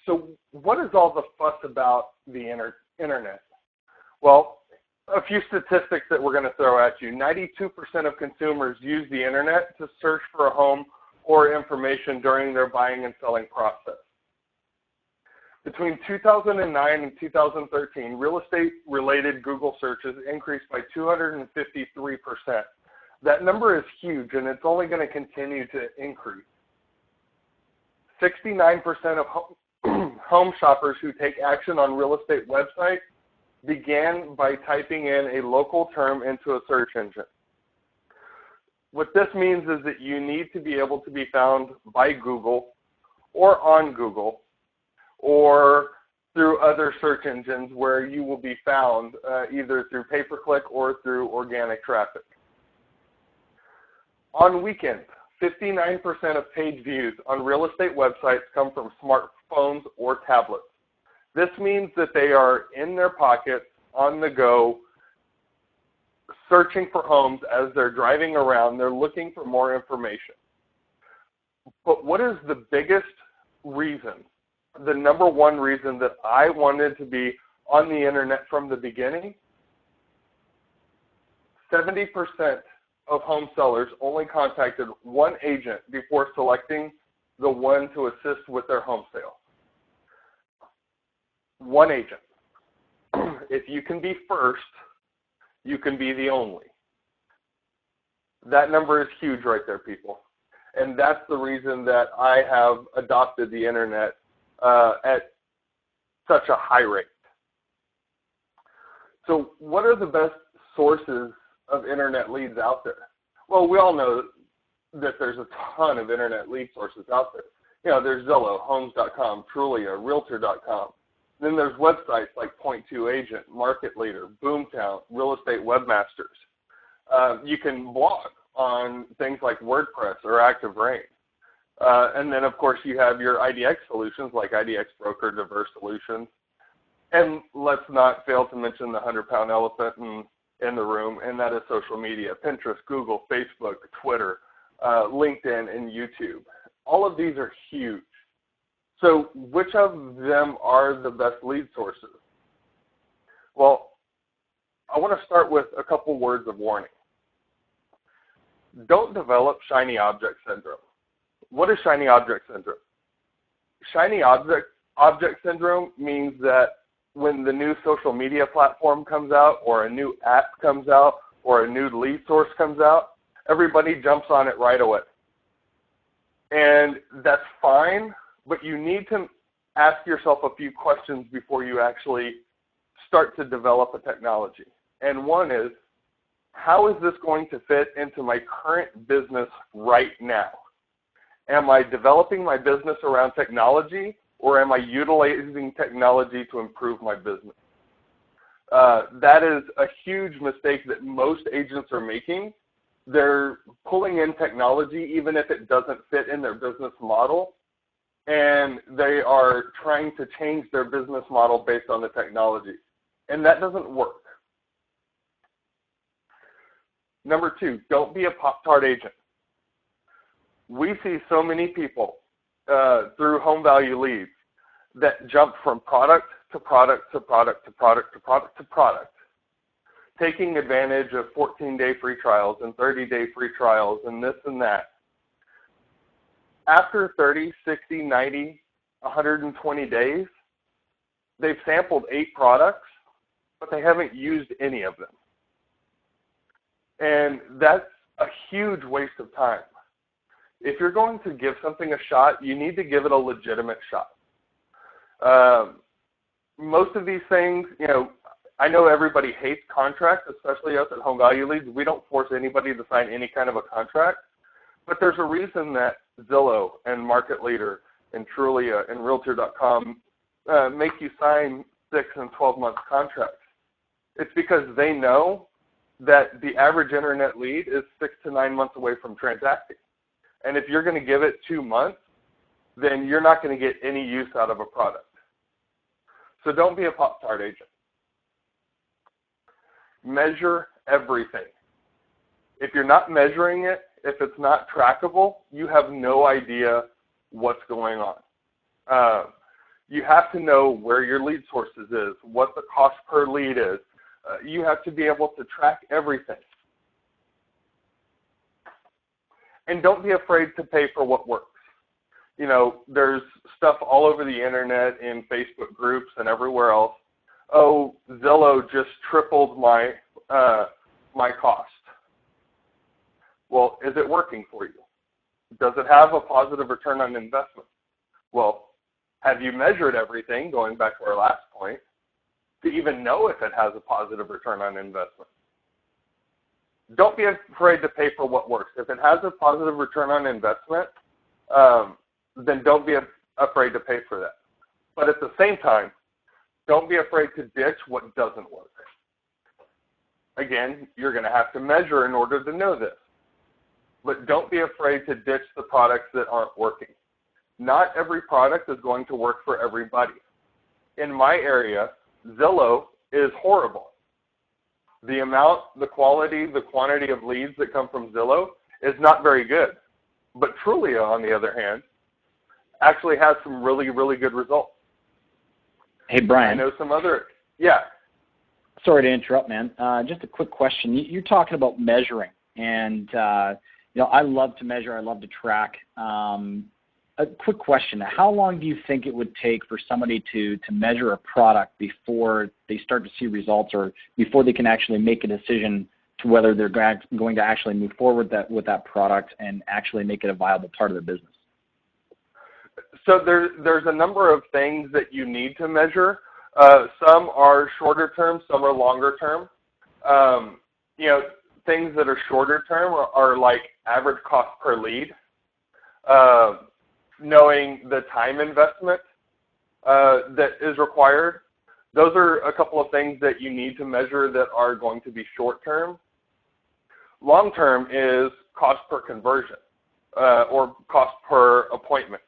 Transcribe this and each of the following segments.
So what is all the fuss about the internet? Well, a few statistics that we're going to throw at you. 92% of consumers use the internet to search for a home or information during their buying and selling process. Between 2009 and 2013, real estate-related Google searches increased by 253%. That number is huge, and it's only going to continue to increase. 69% of home shoppers who take action on real estate websites began by typing in a local term into a search engine. What this means is that you need to be able to be found by Google or on Google or through other search engines where you will be found either through pay-per-click or through organic traffic. On weekends, 59% of page views on real estate websites come from smartphones or tablets. This means that they are in their pockets, on the go, searching for homes as they're driving around. They're looking for more information. But what is the biggest reason, the number one reason that I wanted to be on the internet from the beginning? 70% of home sellers only contacted one agent before selecting the one to assist with their home sale. One agent. If you can be first, you can be the only. That number is huge right there, people. And that's the reason that I have adopted the internet at such a high rate. So what are the best sources of internet leads out there? Well, we all know that there's a ton of internet lead sources out there. You know, there's Zillow, Homes.com, Trulia, Realtor.com. Then there's websites like Point2 Agent, Market Leader, Boomtown, Real Estate Webmasters. You can blog on things like WordPress or ActiveRain. And then, of course, you have your IDX solutions like IDX Broker, Diverse Solutions. And let's not fail to mention the 100-pound elephant in the room, and that is social media: Pinterest, Google, Facebook, Twitter, LinkedIn, and YouTube. All of these are huge. So which of them are the best lead sources? Well, I want to start with a couple words of warning. Don't develop shiny object syndrome. What is shiny object syndrome? Shiny object syndrome means that when the new social media platform comes out, or a new app comes out, or a new lead source comes out, everybody jumps on it right away. And that's fine, but you need to ask yourself a few questions before you actually start to develop a technology. And one is, how is this going to fit into my current business right now? Am I developing my business around technology, or am I utilizing technology to improve my business? That is a huge mistake that most agents are making. They're pulling in technology even if it doesn't fit in their business model, and they are trying to change their business model based on the technology. And that doesn't work. Number two, don't be a Pop-Tart agent. We see so many people through home value leads that jump from product to product to product to product to product to product, taking advantage of 14-day free trials and 30-day free trials and this and that. After 30, 60, 90, 120 days, they've sampled 8 products, but they haven't used any of them. And that's a huge waste of time. If you're going to give something a shot, you need to give it a legitimate shot. Most of these things, you know, I know everybody hates contracts, especially us at Home Value Leads. We don't force anybody to sign any kind of a contract. But there's a reason that Zillow and Market Leader and Trulia and Realtor.com make you sign 6 and 12-month contracts. It's because they know that the average internet lead is 6 to 9 months away from transacting. And if you're going to give it 2 months, then you're not going to get any use out of a product. So don't be a Pop-Tart agent. Measure everything. If you're not measuring it, if it's not trackable, you have no idea what's going on. You have to know where your lead sources is, what the cost per lead is. You have to be able to track everything. And don't be afraid to pay for what works. You know, there's stuff all over the internet in Facebook groups and everywhere else. Oh, Zillow just tripled my cost. Well, is it working for you? Does it have a positive return on investment? Well, have you measured everything, going back to our last point, to even know if it has a positive return on investment? Don't be afraid to pay for what works. If it has a positive return on investment, then don't be afraid to pay for that. But at the same time, don't be afraid to ditch what doesn't work. Again, you're going to have to measure in order to know this. But don't be afraid to ditch the products that aren't working. Not every product is going to work for everybody. In my area, Zillow is horrible. The amount, the quality, the quantity of leads that come from Zillow is not very good. But Trulia, on the other hand, actually has some really, really good results. Hey, Brian. I know some other, yeah. Sorry to interrupt, man. Just a quick question. You're talking about measuring, and I love to measure. I love to track. A quick question. How long do you think it would take for somebody to measure a product before they start to see results, or before they can actually make a decision to whether they're going to actually move forward with that product and actually make it a viable part of their business? So there's a number of things that you need to measure. Some are shorter term, some are longer term. Things that are shorter term are like average cost per lead, knowing the time investment that is required. Those are a couple of things that you need to measure that are going to be short term. Long term is cost per conversion or cost per appointment.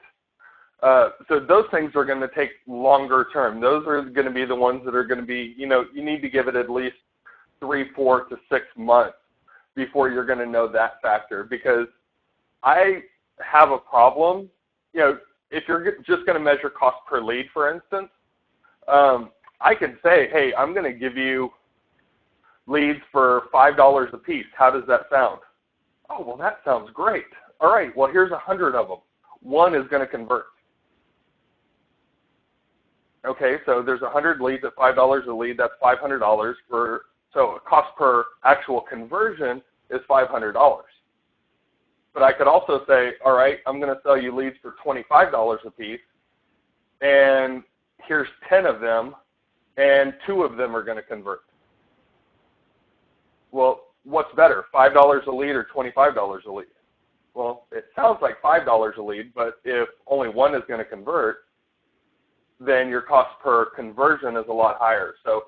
So those things are going to take longer term. Those are going to be the ones that are going to be, you need to give it at least 3, 4 to 6 months before you're going to know that factor. Because I have a problem, if you're just going to measure cost per lead, for instance, I can say, hey, I'm going to give you leads for $5 a piece. How does that sound? Oh, well, that sounds great. All right, well, here's 100 of them. One is going to convert. Okay, so there's 100 leads at $5 a lead. That's $500 so cost per actual conversion is $500. But I could also say, all right, I'm going to sell you leads for $25 a piece, and here's 10 of them, and 2 of them are going to convert. Well, what's better, $5 a lead or $25 a lead? Well, it sounds like $5 a lead, but if only one is going to convert, then your cost per conversion is a lot higher. So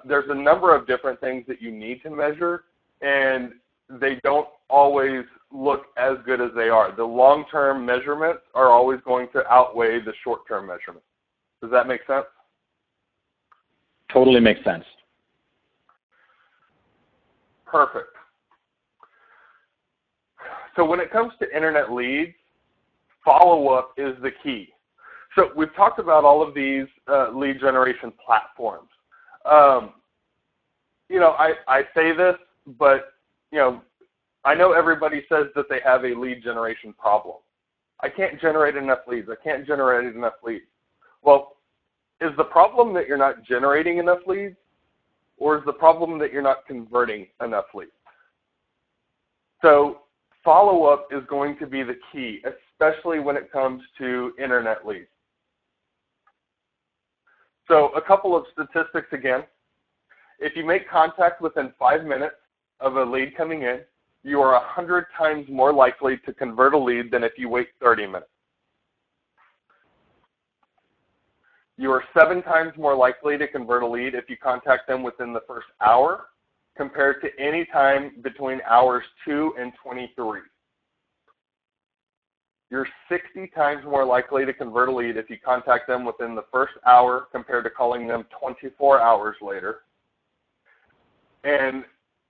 there's a number of different things that you need to measure, and they don't always look as good as they are. The long-term measurements are always going to outweigh the short-term measurements. Does that make sense? Totally makes sense. Perfect. So when it comes to internet leads, follow-up is the key. So we've talked about all of these lead generation platforms. I say this, but, I know everybody says that they have a lead generation problem. I can't generate enough leads. I can't generate enough leads. Well, is the problem that you're not generating enough leads, or is the problem that you're not converting enough leads? So follow-up is going to be the key, especially when it comes to internet leads. So a couple of statistics again. If you make contact within 5 minutes of a lead coming in, you are 100 times more likely to convert a lead than if you wait 30 minutes. You are 7 times more likely to convert a lead if you contact them within the first hour compared to any time between hours 2 and 23. You're 60 times more likely to convert a lead if you contact them within the first hour compared to calling them 24 hours later. And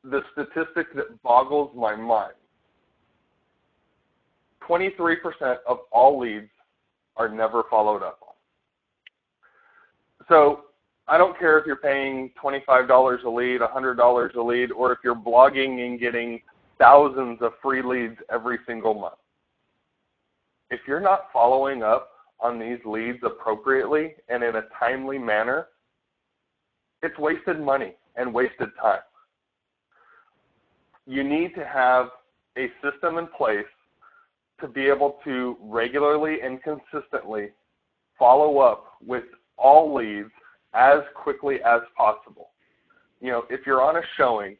the statistic that boggles my mind, 23% of all leads are never followed up on. So I don't care if you're paying $25 a lead, $100 a lead, or if you're blogging and getting thousands of free leads every single month. If you're not following up on these leads appropriately and in a timely manner, it's wasted money and wasted time. You need to have a system in place to be able to regularly and consistently follow up with all leads as quickly as possible. You know, if you're on a showing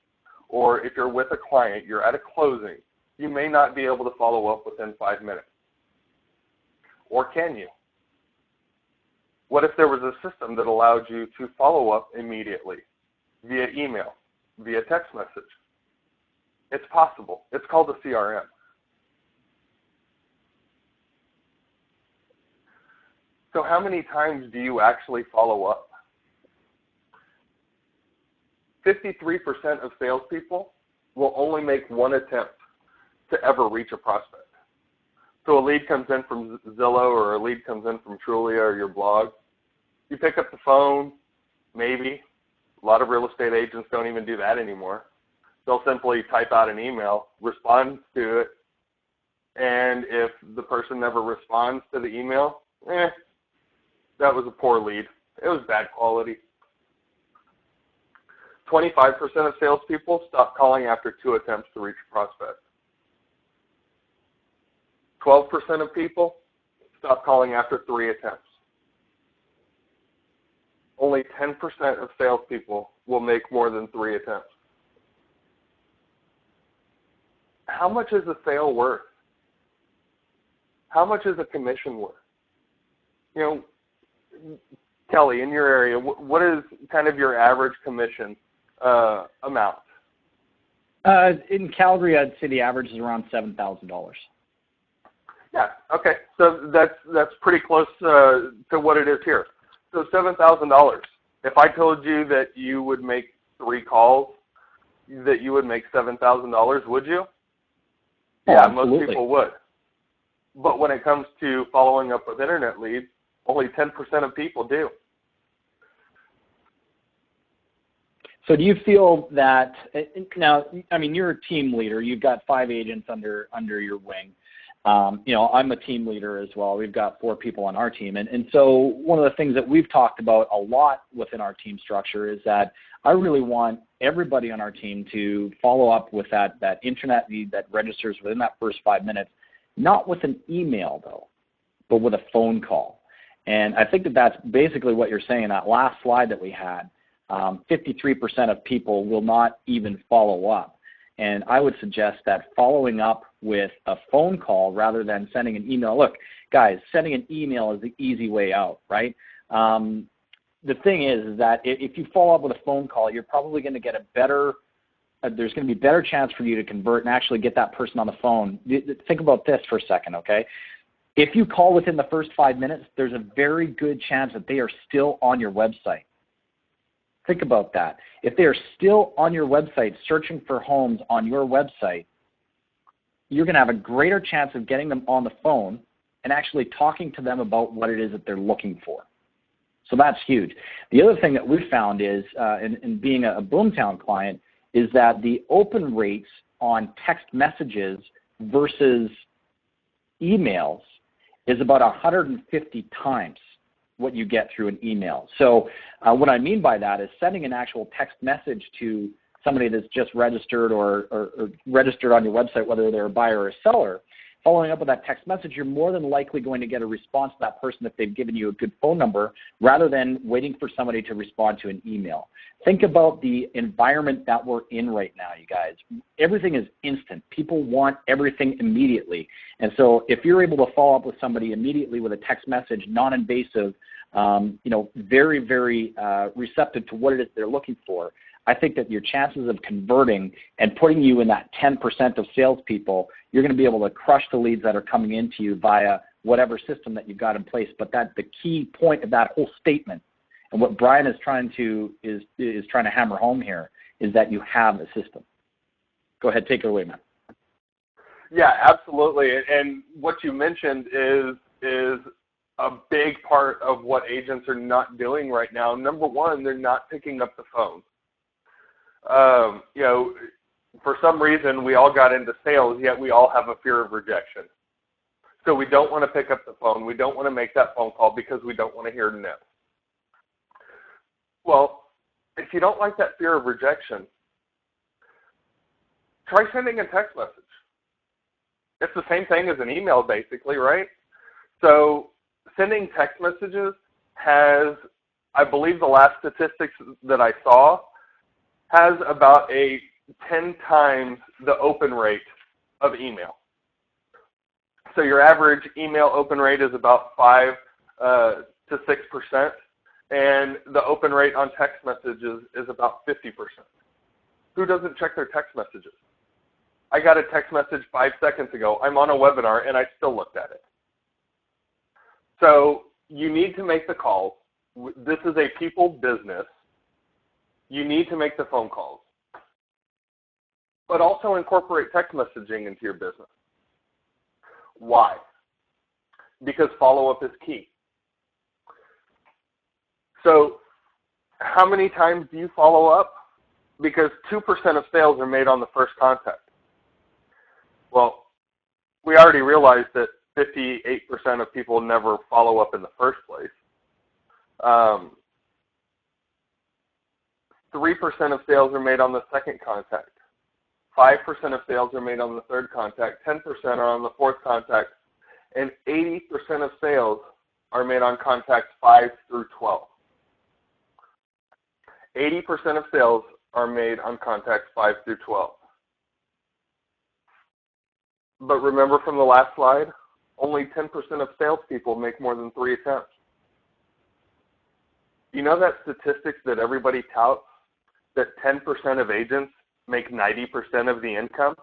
or if you're with a client, you're at a closing, you may not be able to follow up within 5 minutes. Or can you? What if there was a system that allowed you to follow up immediately via email, via text message? It's possible. It's called a CRM. So how many times do you actually follow up? 53% of salespeople will only make one attempt to ever reach a prospect. So a lead comes in from Zillow or a lead comes in from Trulia or your blog. You pick up the phone, maybe. A lot of real estate agents don't even do that anymore. They'll simply type out an email, respond to it, and if the person never responds to the email, that was a poor lead. It was bad quality. 25% of salespeople stop calling after 2 attempts to reach a prospect. 12% of people stop calling after 3 attempts. Only 10% of salespeople will make more than 3 attempts. How much is a sale worth? How much is a commission worth? You know, Kelly, in your area, what is kind of your average commission amount? In Calgary, I'd say the average is around $7,000. Yeah, okay. So that's pretty close to what it is here. So $7,000. If I told you that you would make 3 calls, that you would make $7,000, would you? Oh, yeah, absolutely. Most people would. But when it comes to following up with internet leads, only 10% of people do. So do you feel that, now, I mean, you're a team leader. You've got 5 agents under your wing. You know, I'm a team leader as well. We've got 4 people on our team. And so one of the things that we've talked about a lot within our team structure is that I really want everybody on our team to follow up with that internet lead that registers within that first 5 minutes, not with an email, though, but with a phone call. And I think that that's basically what you're saying. That last slide that we had, 53% of people will not even follow up. And I would suggest that following up with a phone call rather than sending an email. Look, guys, sending an email is the easy way out, right? The thing is that if you follow up with a phone call, you're probably going to get a better, there's going to be a better chance for you to convert and actually get that person on the phone. Think about this for a second, okay? If you call within the first 5 minutes, there's a very good chance that they are still on your website. Think about that. If they are still on your website searching for homes on your website, you're going to have a greater chance of getting them on the phone and actually talking to them about what it is that they're looking for. So that's huge. The other thing that we've found is, in being a Boomtown client, is that the open rates on text messages versus emails is about 150 times what you get through an email. So what I mean by that is sending an actual text message to somebody that's just registered or registered on your website, whether they're a buyer or a seller. Following up with that text message, you're more than likely going to get a response to that person if they've given you a good phone number rather than waiting for somebody to respond to an email. Think about the environment that we're in right now, you guys. Everything is instant. People want everything immediately. And so if you're able to follow up with somebody immediately with a text message, non-invasive, very, very receptive to what it is they're looking for, I think that your chances of converting and putting you in that 10% of salespeople, you're going to be able to crush the leads that are coming into you via whatever system that you've got in place. But that the key point of that whole statement, and what Brian is trying to hammer home here, is that you have a system. Go ahead, take it away, man. Yeah, absolutely. And what you mentioned is a big part of what agents are not doing right now. Number one, they're not picking up the phone. For some reason, we all got into sales, yet we all have a fear of rejection. So we don't want to pick up the phone. We don't want to make that phone call because we don't want to hear no. Well, if you don't like that fear of rejection, try sending a text message. It's the same thing as an email, basically, right? So sending text messages has, I believe the last statistics that I saw, has about a 10 times the open rate of email. So your average email open rate is about 5 to 6%, and the open rate on text messages is about 50%. Who doesn't check their text messages? I got a text message 5 seconds ago. I'm on a webinar, and I still looked at it. So you need to make the calls. This is a people business. You need to make the phone calls. But also incorporate text messaging into your business. Why? Because follow-up is key. So how many times do you follow up? Because 2% of sales are made on the first contact. Well, we already realized that 58% of people never follow up in the first place. 3% of sales are made on the second contact. 5% of sales are made on the third contact. 10% are on the fourth contact. And 80% of sales are made on contacts 5 through 12. 80% of sales are made on contacts 5 through 12. But remember from the last slide, only 10% of salespeople make more than 3 attempts. You know that statistics that everybody touts, that 10% of agents make 90% of the income?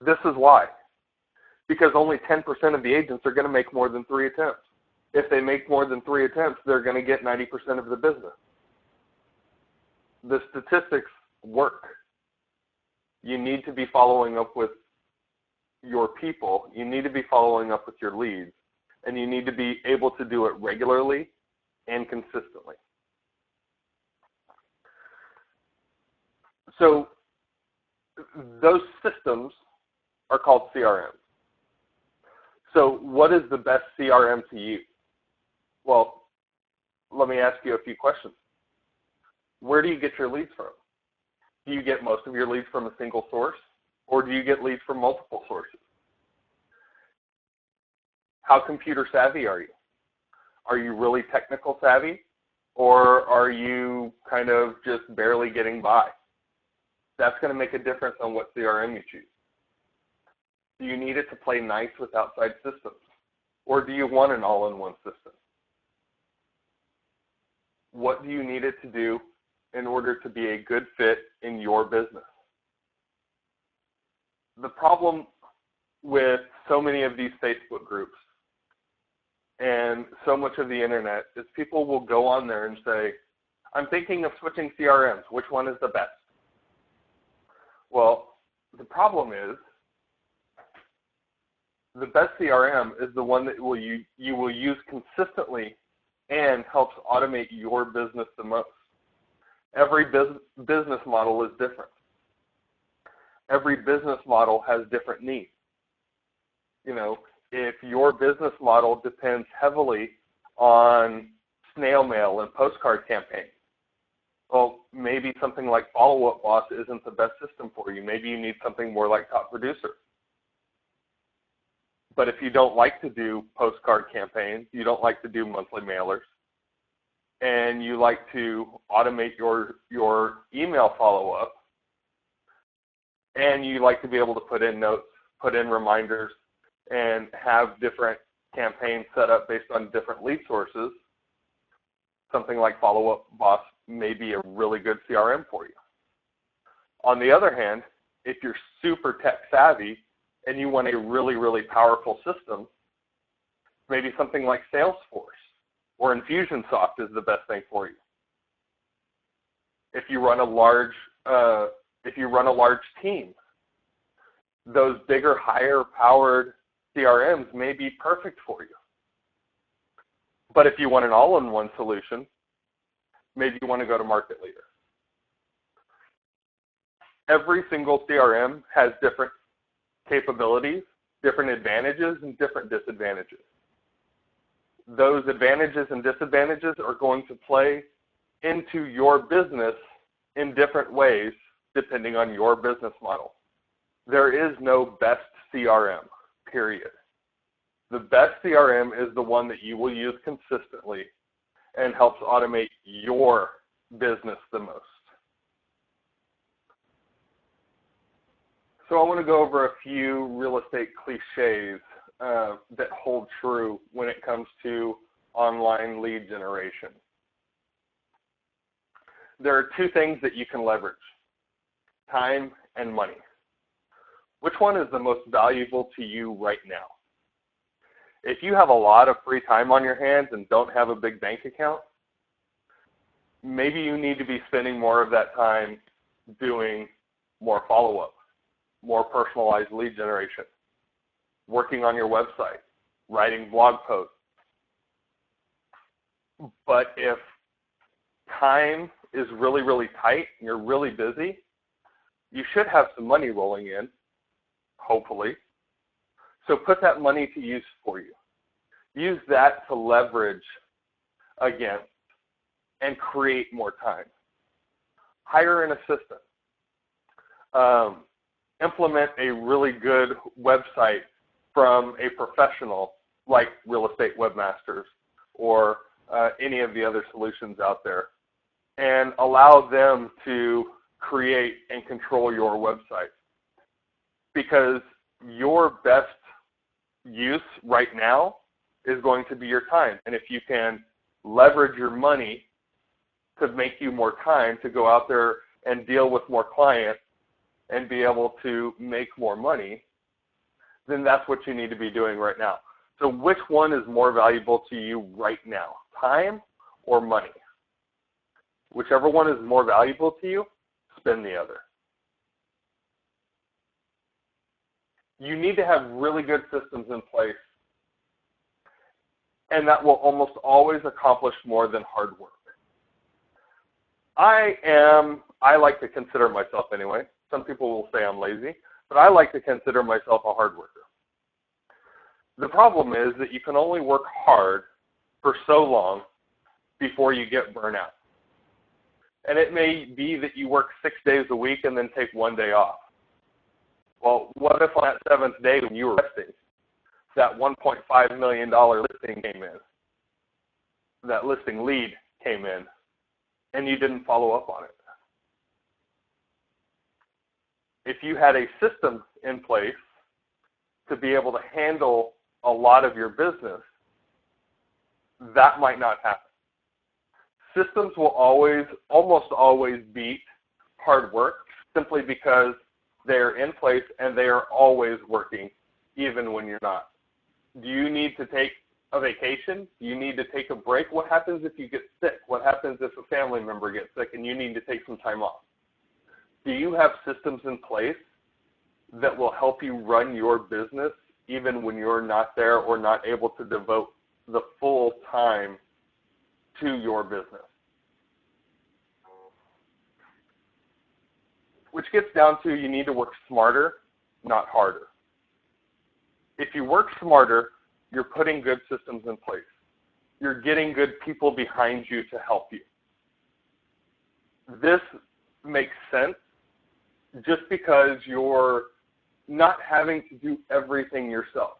This is why. Because only 10% of the agents are going to make more than 3 attempts. If they make more than 3 attempts, they're going to get 90% of the business. The statistics work. You need to be following up with your people. You need to be following up with your leads. And you need to be able to do it regularly and consistently. So those systems are called CRMs. So what is the best CRM to use? Well, let me ask you a few questions. Where do you get your leads from? Do you get most of your leads from a single source, or do you get leads from multiple sources? How computer savvy are you? Are you really technical savvy, or are you kind of just barely getting by? That's going to make a difference on what CRM you choose. Do you need it to play nice with outside systems, or do you want an all-in-one system? What do you need it to do in order to be a good fit in your business? The problem with so many of these Facebook groups and so much of the internet is people will go on there and say, I'm thinking of switching CRMs. Which one is the best? Well, the problem is the best CRM is the one that you will use consistently and helps automate your business the most. Every business model is different. Every business model has different needs. You know, if your business model depends heavily on snail mail and postcard campaigns, well, maybe something like Follow Up Boss isn't the best system for you. Maybe you need something more like Top Producer. But if you don't like to do postcard campaigns, you don't like to do monthly mailers, and you like to automate your email follow-up, and you like to be able to put in notes, put in reminders, and have different campaigns set up based on different lead sources, something like Follow Up Boss may be a really good CRM for you. On the other hand, if you're super tech savvy and you want a really, really powerful system, maybe something like Salesforce or Infusionsoft is the best thing for you. If you run a large team, those bigger, higher powered CRMs may be perfect for you. But if you want an all-in-one solution, maybe you want to go to market leader. Every single CRM has different capabilities, different advantages, and different disadvantages. Those advantages and disadvantages are going to play into your business in different ways depending on your business model. There is no best CRM, period. The best CRM is the one that you will use consistently and helps automate your business the most. So I want to go over a few real estate cliches that hold true when it comes to online lead generation. There are two things that you can leverage: time and money. Which one is the most valuable to you right now? If you have a lot of free time on your hands and don't have a big bank account, maybe you need to be spending more of that time doing more follow-up, more personalized lead generation, working on your website, writing blog posts. But if time is really, really tight and you're really busy, you should have some money rolling in, hopefully. So put that money to use for you. Use that to leverage against and create more time. Hire an assistant. Implement a really good website from a professional like Real Estate Webmasters or any of the other solutions out there, and allow them to create and control your website. Because your best use right now is going to be your time. And if you can leverage your money to make you more time to go out there and deal with more clients and be able to make more money, then that's what you need to be doing right now. So which one is more valuable to you right now, time or money? Whichever one is more valuable to you, spend the other. You need to have really good systems in place, and that will almost always accomplish more than hard work. I like to consider myself anyway. Some people will say I'm lazy, but I like to consider myself a hard worker. The problem is that you can only work hard for so long before you get burnout. And it may be that you work 6 days a week and then take 1 day off. Well, what if on that 7th day when you were resting, that $1.5 million listing came in, that listing lead came in, and you didn't follow up on it? If you had a system in place to be able to handle a lot of your business, that might not happen. Systems will almost always beat hard work simply because they're in place and they are always working, even when you're not. Do you need to take a vacation? Do you need to take a break? What happens if you get sick? What happens if a family member gets sick and you need to take some time off? Do you have systems in place that will help you run your business even when you're not there or not able to devote the full time to your business? Which gets down to you need to work smarter, not harder. If you work smarter, you're putting good systems in place. You're getting good people behind you to help you. This makes sense just because you're not having to do everything yourself.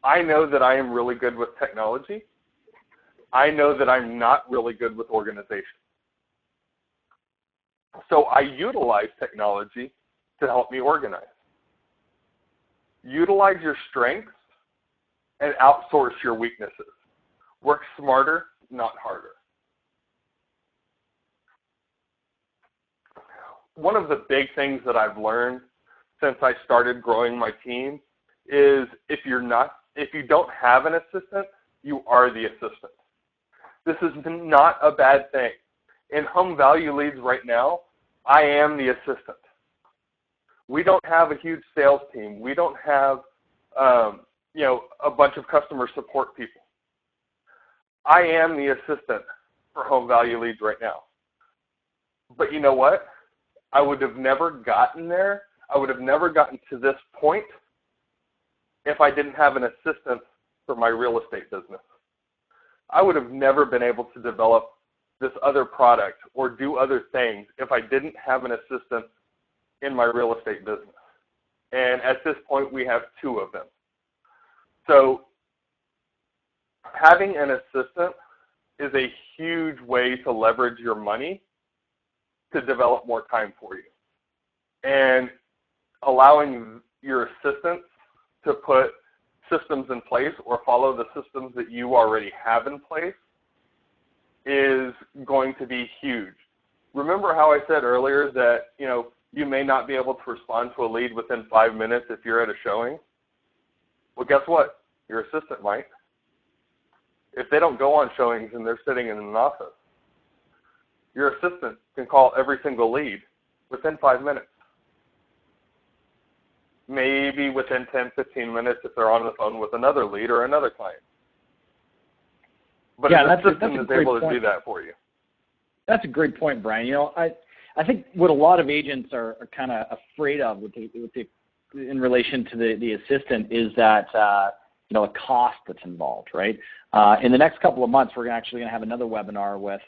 I know that I am really good with technology. I know that I'm not really good with organization. So I utilize technology to help me organize. Utilize your strengths and outsource your weaknesses. Work smarter, not harder. One of the big things that I've learned since I started growing my team is if you don't have an assistant, you are the assistant. This is not a bad thing. In home value leads right now, I am the assistant. We don't have a huge sales team. We don't have a bunch of customer support people. I am the assistant for home value leads right now. But you know what? I would have never gotten there. I would have never gotten to this point if I didn't have an assistant for my real estate business. I would have never been able to develop this other product or do other things if I didn't have an assistant in my real estate business. And at this point, we have 2 of them. So having an assistant is a huge way to leverage your money to develop more time for you. And allowing your assistants to put systems in place or follow the systems that you already have in place is going to be huge. Remember how I said earlier that, you may not be able to respond to a lead within 5 minutes if you're at a showing? Well, guess what? Your assistant might. If they don't go on showings and they're sitting in an office, your assistant can call every single lead within 5 minutes. Maybe within 10, 15 minutes if they're on the phone with another lead or another client. But an assistant is able to do that for you. That's a great point, Brian. I think what a lot of agents are kind of afraid of in relation to the assistant is that a cost that's involved, right? In the next couple of months, we're actually going to have another webinar with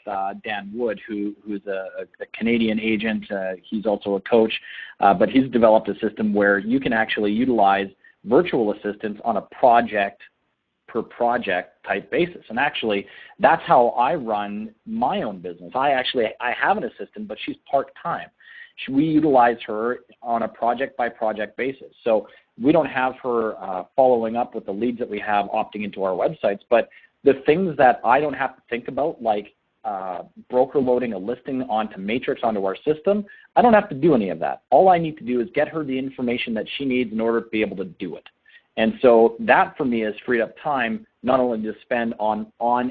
Dan Wood, who's a Canadian agent. He's also a coach, but he's developed a system where you can actually utilize virtual assistants on a project per project type basis. And actually, that's how I run my own business. I have an assistant, but she's part-time. We utilize her on a project-by-project basis. So we don't have her following up with the leads that we have opting into our websites, but the things that I don't have to think about, like broker loading a listing onto Matrix, onto our system, I don't have to do any of that. All I need to do is get her the information that she needs in order to be able to do it. And so that for me has freed up time not only to spend on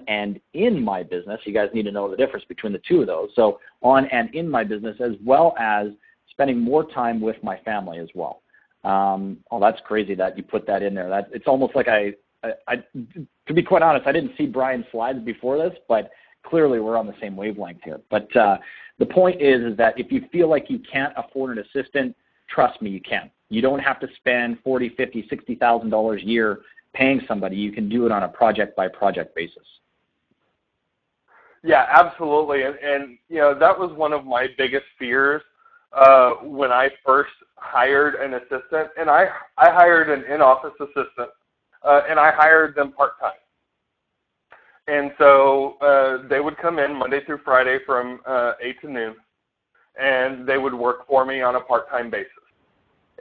and in my business. You guys need to know the difference between the 2 of those. So on and in my business, as well as spending more time with my family as well. That's crazy that you put that in there. It's almost like I to be quite honest, I didn't see Brian's slides before this, but clearly we're on the same wavelength here. But the point is that if you feel like you can't afford an assistant, trust me, you can. You don't have to spend $40,000, $50,000, $60,000 a year paying somebody. You can do it on a project-by-project basis. Yeah, absolutely. And that was one of my biggest fears when I first hired an assistant. And I hired an in-office assistant, and I hired them part-time. And so they would come in Monday through Friday from 8 to noon, and they would work for me on a part-time basis.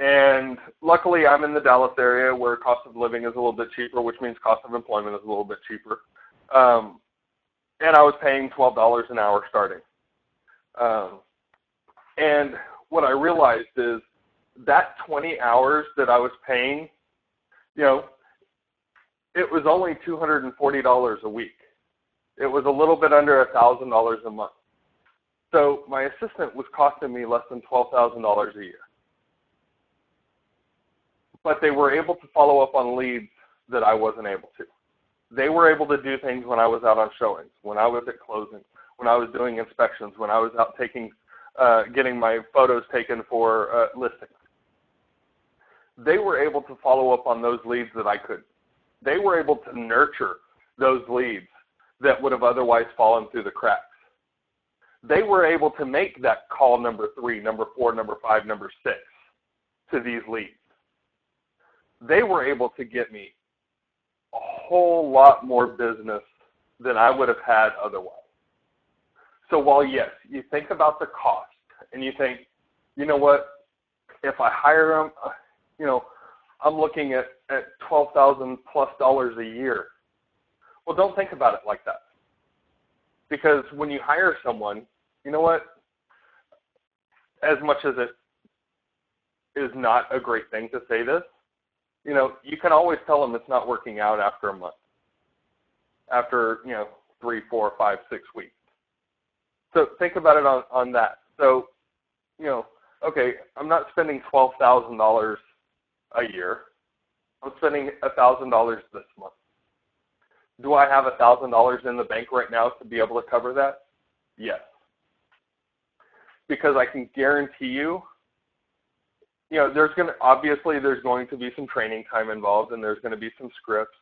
And luckily, I'm in the Dallas area where cost of living is a little bit cheaper, which means cost of employment is a little bit cheaper. And I was paying $12 an hour starting. And what I realized is that 20 hours that I was paying, it was only $240 a week. It was a little bit under $1,000 a month. So my assistant was costing me less than $12,000 a year. But they were able to follow up on leads that I wasn't able to. They were able to do things when I was out on showings, when I was at closing, when I was doing inspections, when I was out getting my photos taken for listings. They were able to follow up on those leads that I couldn't. They were able to nurture those leads that would have otherwise fallen through the cracks. They were able to make that call number 3, number 4, number 5, number 6 to these leads. They were able to get me a whole lot more business than I would have had otherwise. So while, yes, you think about the cost and you think, you know what, if I hire them, I'm looking at $12,000 plus a year. Well, don't think about it like that. Because when you hire someone, you know what, as much as it is not a great thing to say this, you can always tell them it's not working out after a month, after, 3, 4, 5, 6 weeks. So think about it on that. So, okay, I'm not spending $12,000 a year. I'm spending $1,000 this month. Do I have $1,000 in the bank right now to be able to cover that? Yes. Because I can guarantee you, there's going to be some training time involved, and there's going to be some scripts.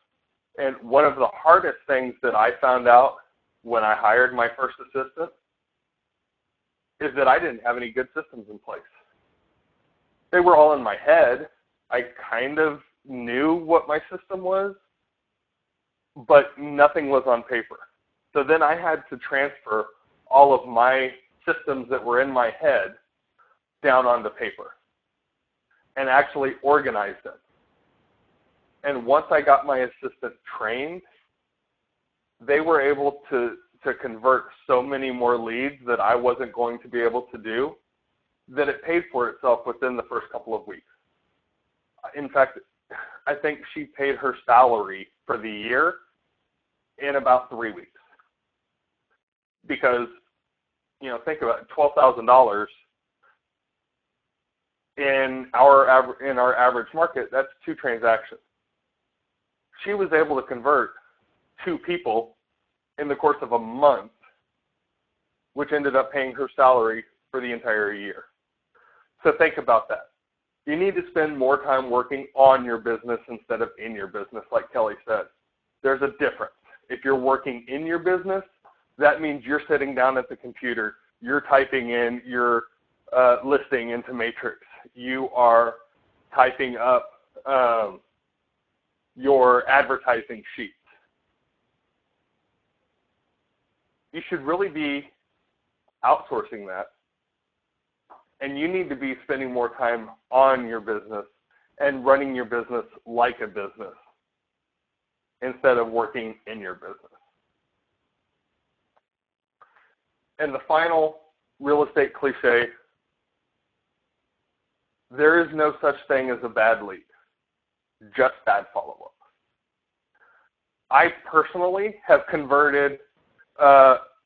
And one of the hardest things that I found out when I hired my first assistant is that I didn't have any good systems in place. They were all in my head. I kind of knew what my system was, but nothing was on paper. So then I had to transfer all of my systems that were in my head down onto paper and actually organize them. And once I got my assistant trained, they were able to convert so many more leads that I wasn't going to be able to do, that it paid for itself within the first couple of weeks. In fact, I think she paid her salary for the year in about 3 weeks. Because, think about it, $12,000 in our average market, that's 2 transactions. She was able to convert 2 people in the course of a month, which ended up paying her salary for the entire year. So think about that. You need to spend more time working on your business instead of in your business, like Kelly said. There's a difference. If you're working in your business, that means you're sitting down at the computer, you're typing in your listing into Matrix, you are typing up your advertising sheets. You should really be outsourcing that, and you need to be spending more time on your business and running your business like a business instead of working in your business. And the final real estate cliche, there is no such thing as a bad lead, just bad follow-up. I personally have converted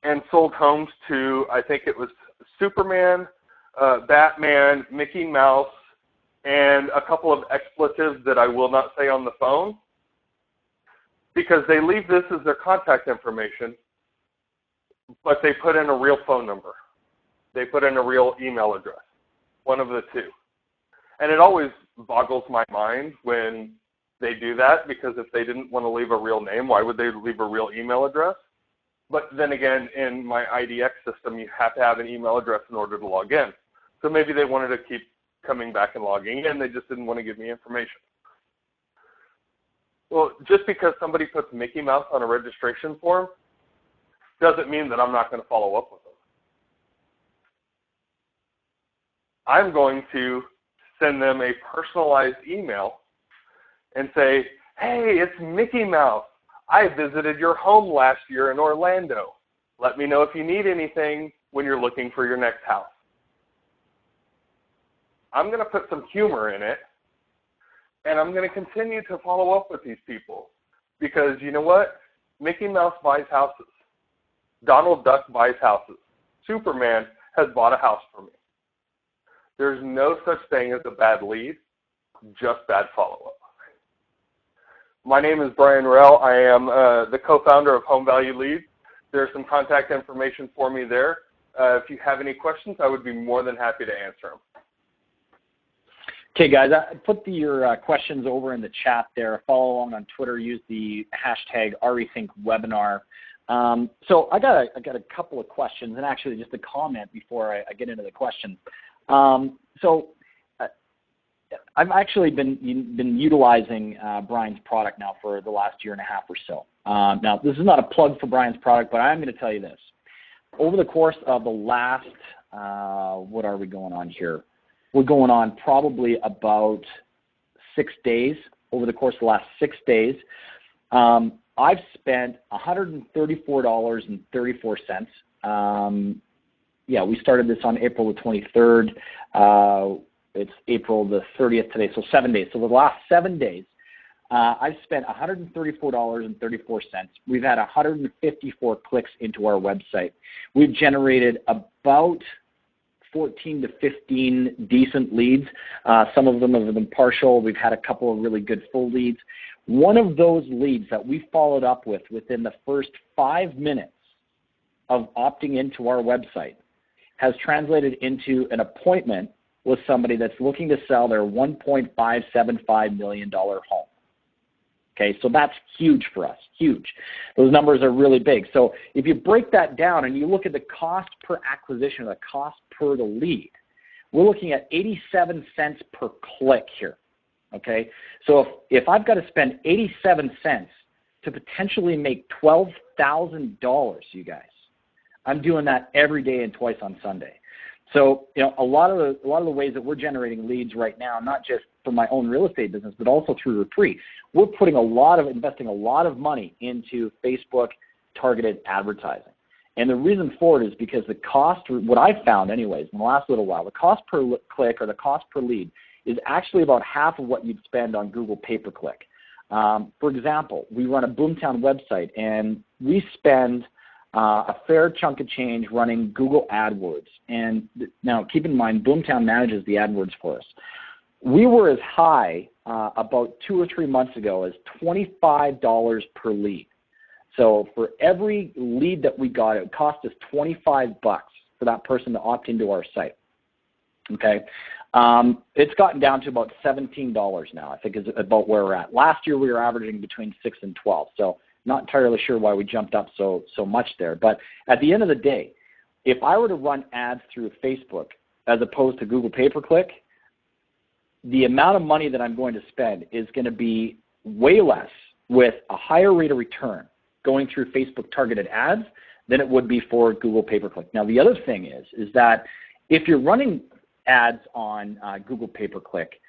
and sold homes to, I think it was Superman, Batman, Mickey Mouse, and a couple of expletives that I will not say on the phone, because they leave this as their contact information, but they put in a real phone number. They put in a real email address, one of the two. And it always boggles my mind when they do that, because if they didn't want to leave a real name, why would they leave a real email address? But then again, in my IDX system, you have to have an email address in order to log in. So maybe they wanted to keep coming back and logging in. They just didn't want to give me information. Well, just because somebody puts Mickey Mouse on a registration form doesn't mean that I'm not going to follow up with them. I'm going to send them a personalized email and say, hey, it's Mickey Mouse. I visited your home last year in Orlando. Let me know if you need anything when you're looking for your next house. I'm going to put some humor in it, and I'm going to continue to follow up with these people, because you know what? Mickey Mouse buys houses. Donald Duck buys houses. Superman has bought a house for me. There's no such thing as a bad lead, just bad follow-up. My name is Brian Rell. I am the co-founder of Home Value Leads. There's some contact information for me there. If you have any questions, I would be more than happy to answer them. Okay, guys, put your questions over in the chat there. Follow along on Twitter. Use the hashtag REthinkWebinar. So I got a couple of questions, and actually just a comment before I get into the question. I've actually been utilizing Brian's product now for the last year and a half or so. Now, this is not a plug for Brian's product, but I'm going to tell you this. Over the course of the last, what are we going on here? We're going on probably about 6 days. Over the course of the last 6 days, I've spent $134.34. Yeah, we started this on April the 23rd. It's April the 30th today, so 7 days. So the last 7 days, I've spent $134.34. We've had 154 clicks into our website. We've generated about 14 to 15 decent leads. Some of them have been partial. We've had a couple of really good full leads. one of those leads that we followed up with within the first 5 minutes of opting into our website has translated into an appointment with somebody that's looking to sell their $1.575 million home. Okay, so that's huge for us, huge. Those numbers are really big. So if you break that down and you look at the cost per acquisition, the cost per the lead, we're looking at 87 cents per click here. Okay, so if I've got to spend 87 cents to potentially make $12,000, you guys, I'm doing that every day and twice on Sunday. So, you know, a lot of the ways that we're generating leads right now, not just for my own real estate business, but also through repree, we're investing a lot of money into Facebook targeted advertising. And the reason for it is because the cost, what I've found anyways in the last little while, the cost per click or the cost per lead is actually about half of what you'd spend on Google pay-per-click. For example, we run a Boomtown website, and we spend a fair chunk of change running Google AdWords. And now, keep in mind, Boomtown manages the AdWords for us. We were as high about 2 or 3 months ago as $25 per lead. So for every lead that we got, it cost us $25 for that person to opt into our site. Okay, it's gotten down to about $17 now, I think is about where we're at. Last year we were averaging between 6 and 12, so not entirely sure why we jumped up so much there. But at the end of the day, if I were to run ads through Facebook as opposed to Google pay-per-click, the amount of money that I'm going to spend is going to be way less with a higher rate of return going through Facebook targeted ads than it would be for Google pay-per-click. Now, the other thing is that if you're running ads on Google pay-per-click,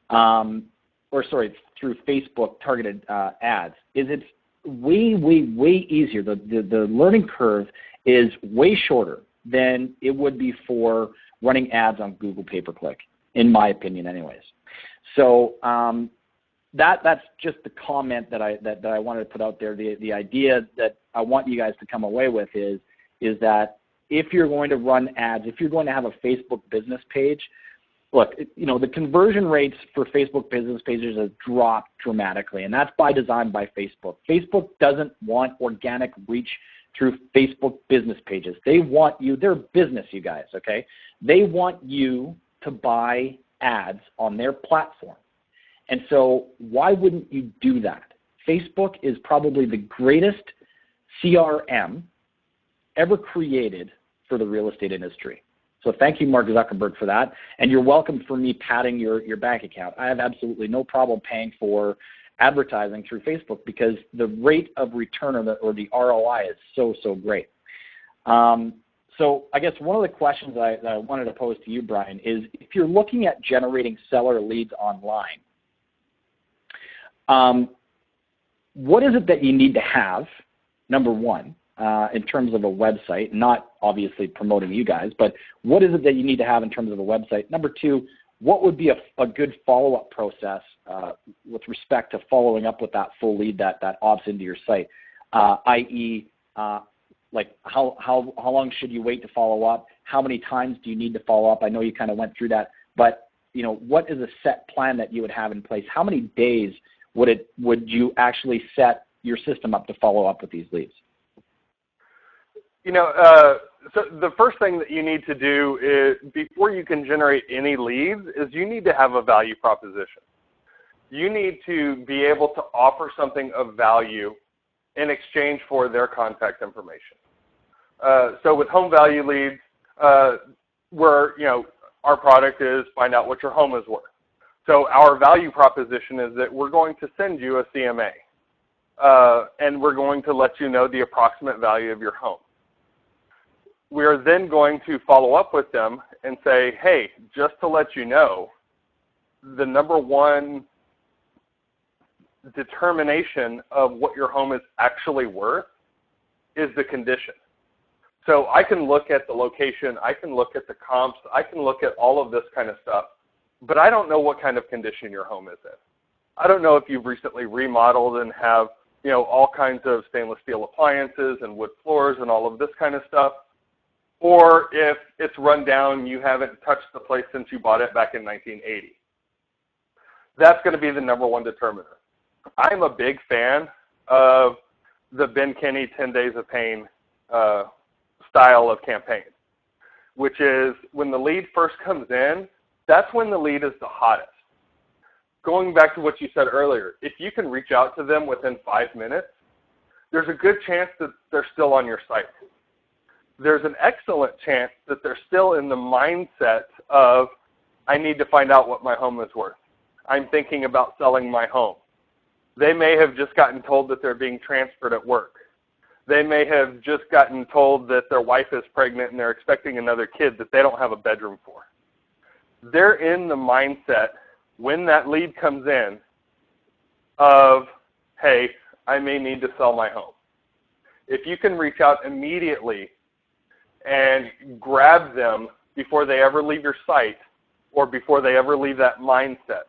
through Facebook targeted ads, it's way easier. The learning curve is way shorter than it would be for running ads on Google pay-per-click, in my opinion anyways. So that's just the comment that I wanted to put out there. The idea that I want you guys to come away with is that if you're going to run ads, if you're going to have a Facebook business page, look, you know, the conversion rates for Facebook business pages have dropped dramatically, and that's by design by Facebook. Facebook doesn't want organic reach through Facebook business pages. They want you, they're business, you guys, okay? They want you to buy ads on their platform. And so why wouldn't you do that? Facebook is probably the greatest CRM ever created for the real estate industry. So thank you, Mark Zuckerberg, for that. And you're welcome for me padding your bank account. I have absolutely no problem paying for advertising through Facebook because the rate of return or the ROI is so great. So I guess one of the questions that I wanted to pose to you, Brian, is if you're looking at generating seller leads online, what is it that you need to have, number one, in terms of a website, not obviously promoting you guys, but what is it that you need to have in terms of a website? Number two, what would be a good follow-up process with respect to following up with that full lead that opts into your site, i.e., like how long should you wait to follow up? How many times do you need to follow up? I know you kind of went through that, but you know, what is a set plan that you would have in place? How many days would you actually set your system up to follow up with these leads? You know, so the first thing that you need to do is, before you can generate any leads, is you need to have a value proposition. You need to be able to offer something of value in exchange for their contact information. So with home value leads, where, you know, our product is find out what your home is worth. So our value proposition is that we're going to send you a CMA, and we're going to let you know the approximate value of your home. We are then going to follow up with them and say, hey, just to let you know, the number one determination of what your home is actually worth is the condition. So I can look at the location, I can look at the comps, I can look at all of this kind of stuff, but I don't know what kind of condition your home is in. I don't know if you've recently remodeled and have, you know, all kinds of stainless steel appliances and wood floors and all of this kind of stuff, or if it's run down, you haven't touched the place since you bought it back in 1980. That's going to be the number one determiner. I'm a big fan of the Ben Kinney 10 Days of Pain style of campaign, which is when the lead first comes in, that's when the lead is the hottest. Going back to what you said earlier, if you can reach out to them within 5 minutes, there's a good chance that they're still on your site. There's an excellent chance that they're still in the mindset of, I need to find out what my home is worth. I'm thinking about selling my home. They may have just gotten told that they're being transferred at work. They may have just gotten told that their wife is pregnant and they're expecting another kid that they don't have a bedroom for. They're in the mindset when that lead comes in of, hey, I may need to sell my home. If you can reach out immediately and grab them before they ever leave your site or before they ever leave that mindset,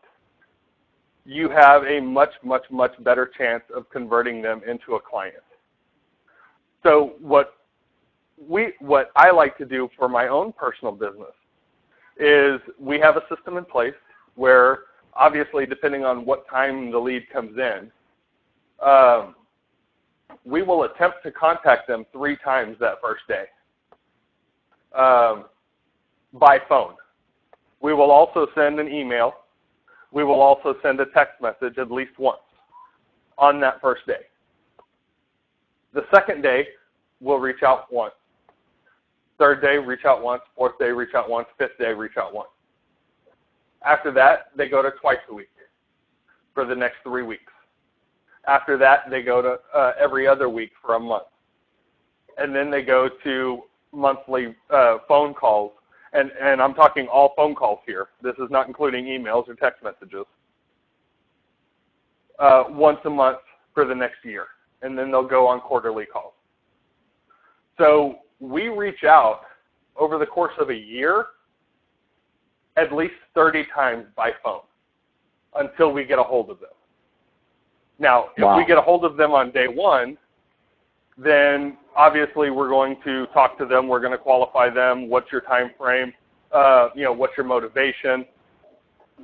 you have a much, much, much better chance of converting them into a client. So what I like to do for my own personal business is we have a system in place where obviously depending on what time the lead comes in, we will attempt to contact them 3 times that first day by phone. We will also send an email. We will also send a text message at least once on that first day. The second day, we'll reach out once. Third day, reach out once. Fourth day, reach out once. Fifth day, reach out once. After that, they go to twice a week for the next 3 weeks. After that, they go to every other week for a month. And then they go to monthly phone calls. And I'm talking all phone calls here. This is not including emails or text messages. Once a month for the next year. And then they'll go on quarterly calls. So we reach out over the course of a year at least 30 times by phone until we get a hold of them. Now, if we get a hold of them on day one, then obviously we're going to talk to them. We're going to qualify them. What's your time frame? What's your motivation?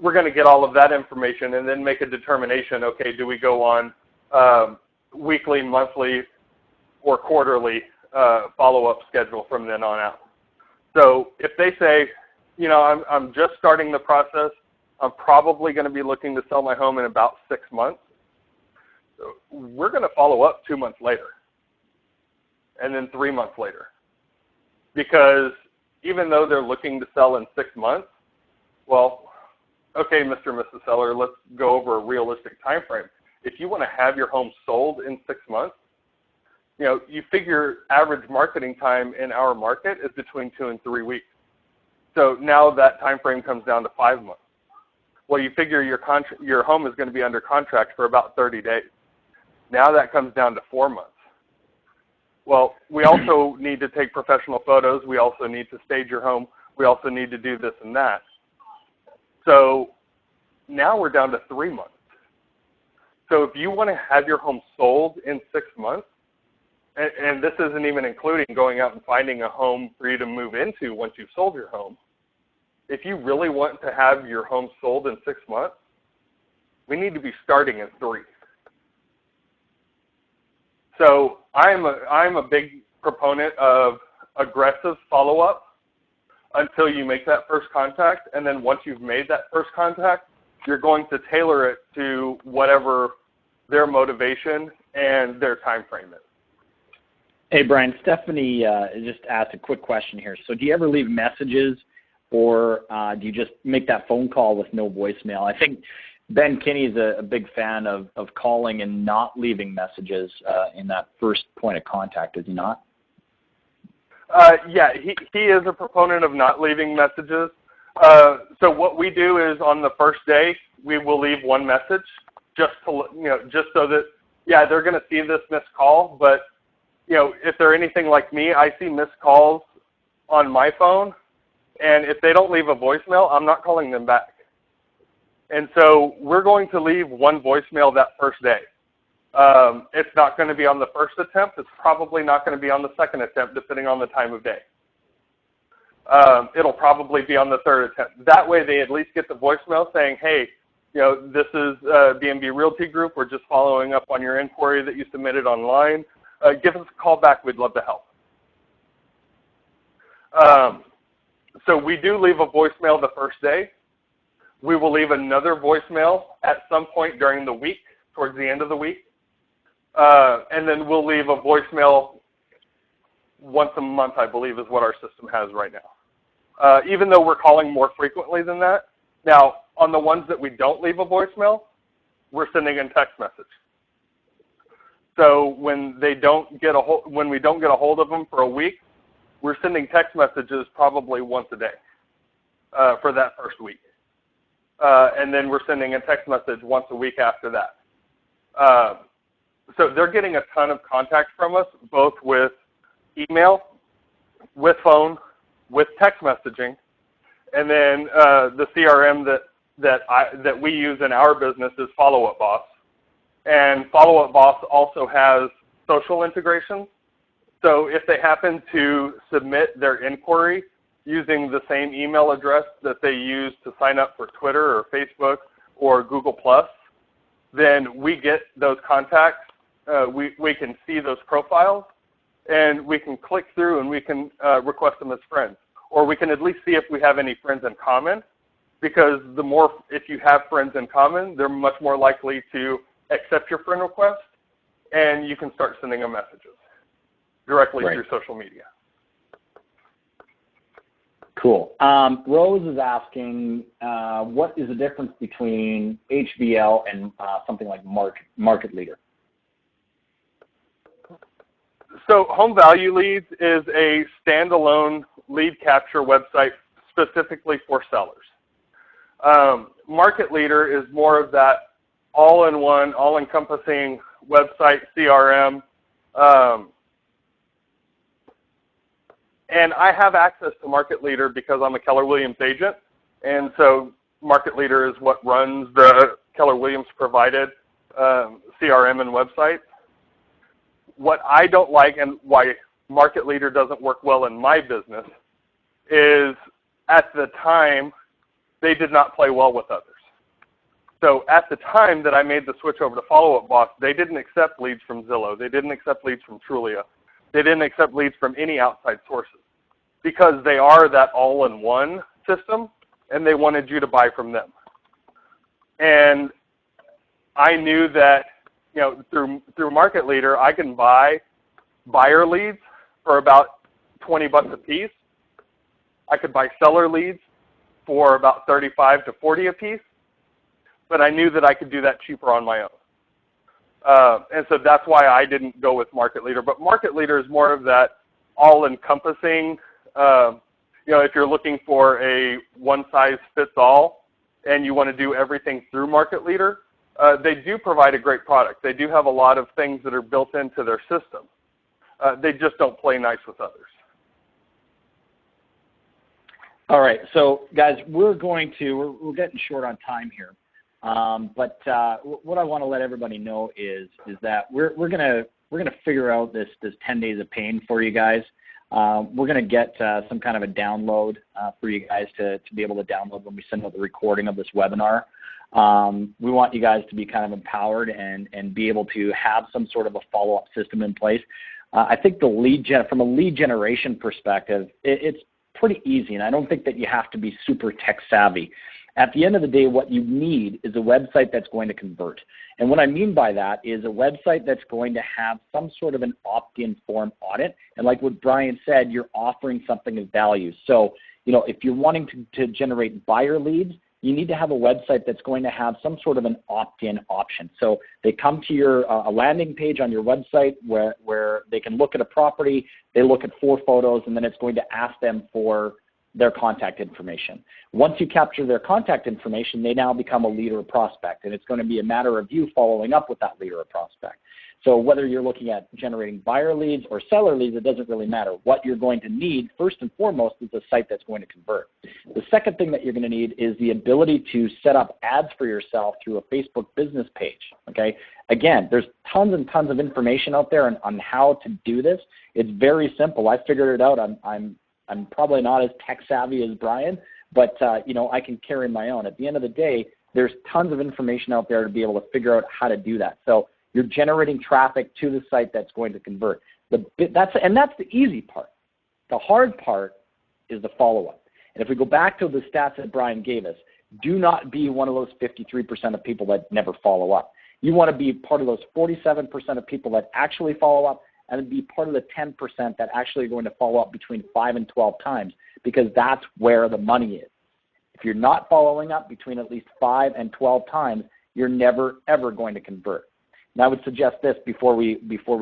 We're going to get all of that information and then make a determination, okay, do we go on weekly, monthly, or quarterly follow-up schedule from then on out. So if they say, I'm just starting the process, I'm probably going to be looking to sell my home in about 6 months, we're going to follow up 2 months later and then 3 months later. Because even though they're looking to sell in 6 months, well, okay, Mr. and Mrs. Seller, let's go over a realistic time frame. If you want to have your home sold in 6 months, you figure average marketing time in our market is between 2 and 3 weeks. So now that time frame comes down to 5 months. Well, you figure your home is going to be under contract for about 30 days. Now that comes down to 4 months. Well, we also need to take professional photos. We also need to stage your home. We also need to do this and that. So now we're down to 3 months. So if you want to have your home sold in 6 months, and this isn't even including going out and finding a home for you to move into once you've sold your home, if you really want to have your home sold in 6 months, we need to be starting in 3. So I'm a big proponent of aggressive follow-up until you make that first contact, and then once you've made that first contact, you're going to tailor it to whatever their motivation and their time frame is. Hey, Brian, Stephanie just asked a quick question here. So do you ever leave messages, or do you just make that phone call with no voicemail? I think Ben Kinney is a big fan of calling and not leaving messages in that first point of contact, is he not? Yeah, he is a proponent of not leaving messages. So what we do is on the first day, we will leave one message just so that, yeah, they're going to see this missed call, but if they're anything like me, I see missed calls on my phone, and if they don't leave a voicemail, I'm not calling them back. And so we're going to leave one voicemail that first day. It's not going to be on the first attempt. It's probably not going to be on the second attempt, depending on the time of day. It'll probably be on the third attempt. That way they at least get the voicemail saying, hey, this is B&B Realty Group. We're just following up on your inquiry that you submitted online. Give us a call back. We'd love to help. So we do leave a voicemail the first day. We will leave another voicemail at some point during the week, towards the end of the week. And then we'll leave a voicemail once a month, I believe, is what our system has right now. Even though we're calling more frequently than that. Now, on the ones that we don't leave a voicemail, we're sending a text message. So when we don't get a hold of them for a week, we're sending text messages probably once a day for that first week. And then we're sending a text message once a week after that. So they're getting a ton of contact from us, both with email, with phone, with text messaging, and then the CRM that we use in our business is Follow Up Boss. And Follow Up Boss also has social integrations. So if they happen to submit their inquiry using the same email address that they use to sign up for Twitter or Facebook or Google+, then we get those contacts. We can see those profiles, and we can click through and we can request them as friends. Or we can at least see if we have any friends in common, because if you have friends in common, they're much more likely to accept your friend request, and you can start sending them messages directly through social media. Cool. Rose is asking, what is the difference between HVL and something like Market Leader? So Home Value Leads is a standalone lead capture website specifically for sellers. Market Leader is more of that all-in-one, all-encompassing website CRM. And I have access to Market Leader because I'm a Keller Williams agent. And so Market Leader is what runs the Keller Williams provided CRM and website. What I don't like and why Market Leader doesn't work well in my business is at the time they did not play well with others. So at the time that I made the switch over to Follow Up Boss, they didn't accept leads from Zillow. They didn't accept leads from Trulia. They didn't accept leads from any outside sources because they are that all-in-one system, and they wanted you to buy from them. And I knew that, through Market Leader, I can buy buyer leads for about $20 a piece. I could buy seller leads for about $35 to $40 a piece, but I knew that I could do that cheaper on my own. And so that's why I didn't go with Market Leader. But Market Leader is more of that all-encompassing, if you're looking for a one-size-fits-all and you want to do everything through Market Leader, they do provide a great product. They do have a lot of things that are built into their system. They just don't play nice with others. All right, so guys, we're getting short on time here. But what I want to let everybody know is that we're gonna figure out this 10 days of pain for you guys. We're gonna get some kind of a download for you guys to be able to download when we send out the recording of this webinar. We want you guys to be kind of empowered and be able to have some sort of a follow-up system in place. I think from a lead generation perspective, it's pretty easy, and I don't think that you have to be super tech savvy. At the end of the day, what you need is a website that's going to convert. And what I mean by that is a website that's going to have some sort of an opt-in form on it. And like what Brian said, you're offering something of value. So, if you're wanting to generate buyer leads, you need to have a website that's going to have some sort of an opt-in option. So they come to a landing page on your website where they can look at a property, they look at 4 photos, and then it's going to ask them for their contact information. Once you capture their contact information, they now become a lead or a prospect, and it's going to be a matter of you following up with that lead or a prospect. So whether you're looking at generating buyer leads or seller leads, it doesn't really matter. What you're going to need, first and foremost, is a site that's going to convert. The second thing that you're going to need is the ability to set up ads for yourself through a Facebook business page, okay? Again, there's tons and tons of information out there on how to do this. It's very simple. I figured it out. I'm probably not as tech savvy as Brian, but I can carry my own. At the end of the day, There's tons of information out there to be able to figure out how to do that. So you're generating traffic to the site that's going to convert. That's the easy part. The hard part is the follow-up. And if we go back to the stats that Brian gave us, do not be one of those 53% of people that never follow up. You want to be part of those 47% of people that actually follow up, and be part of the 10% that actually are going to follow up between 5 and 12 times, because that's where the money is. If you're not following up between at least 5 and 12 times, you're never, ever going to convert. And I would suggest this before we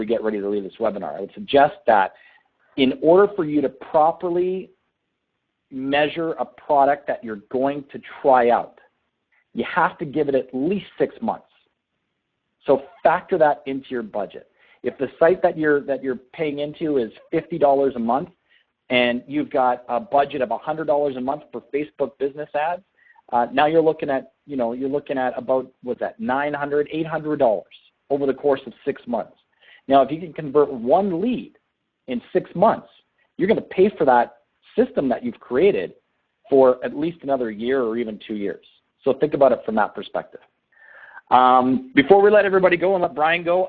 get ready to leave this webinar. I would suggest that in order for you to properly measure a product that you're going to try out, you have to give it at least 6 months. So factor that into your budget. If the site that you're paying into is $50 a month, and you've got a budget of $100 a month for Facebook business ads, now you're looking at about, what's that, $900, $800 over the course of 6 months. Now, if you can convert one lead in 6 months, you're going to pay for that system that you've created for at least another year or even 2 years. So think about it from that perspective. Before we let everybody go and let Brian go,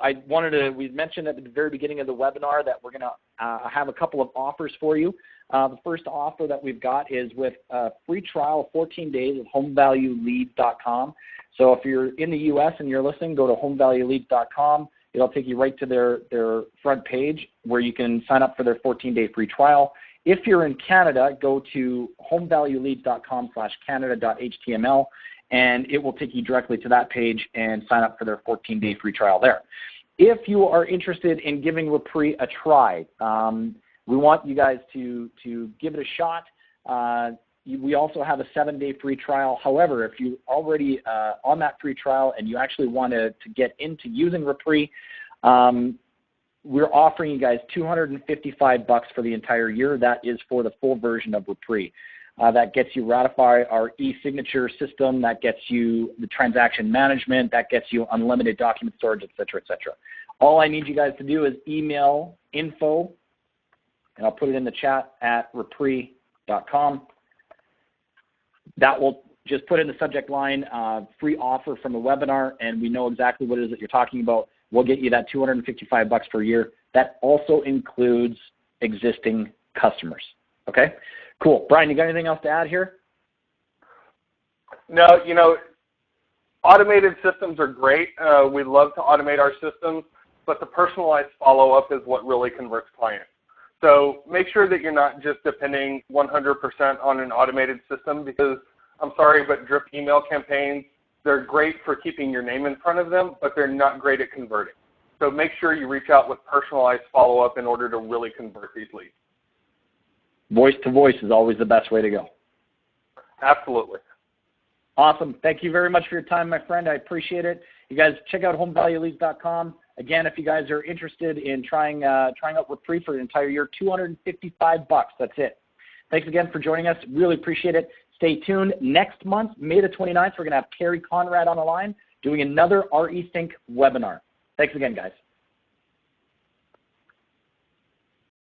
we mentioned at the very beginning of the webinar that we're going to have a couple of offers for you. The first offer that we've got is with a free trial of 14 days of homevalueleads.com. So if you're in the U.S. and you're listening, go to homevalueleads.com. It'll take you right to their front page where you can sign up for their 14-day free trial. If you're in Canada, go to homevalueleads.com/canada.html, and it will take you directly to that page and sign up for their 14-day free trial there. If you are interested in giving repree a try, we want you guys to give it a shot. We also have a 7-day free trial. However, if you're already on that free trial and you actually want to get into using repree, we're offering you guys $255 for the entire year. That is for the full version of repree. That gets you Ratify, our e-signature system. That gets you the transaction management. That gets you unlimited document storage, et cetera, et cetera. All I need you guys to do is email info, and I'll put it in the chat, at repree.com. That will just put in the subject line, free offer from the webinar, and we know exactly what it is that you're talking about. We'll get you that $255 per year. That also includes existing customers. Okay? Cool. Brian, you got anything else to add here? No, automated systems are great. We love to automate our systems, but the personalized follow-up is what really converts clients. So make sure that you're not just depending 100% on an automated system, because I'm sorry, but drip email campaigns, they're great for keeping your name in front of them, but they're not great at converting. So make sure you reach out with personalized follow-up in order to really convert these leads. Voice to voice is always the best way to go. Absolutely. Awesome. Thank you very much for your time, my friend. I appreciate it. You guys check out homevalueleads.com. Again, if you guys are interested in trying out repree for the entire year, $255. That's it. Thanks again for joining us. Really appreciate it. Stay tuned. Next month, May the 29th, we're going to have Carrie Conrad on the line doing another RE Sync webinar. Thanks again, guys.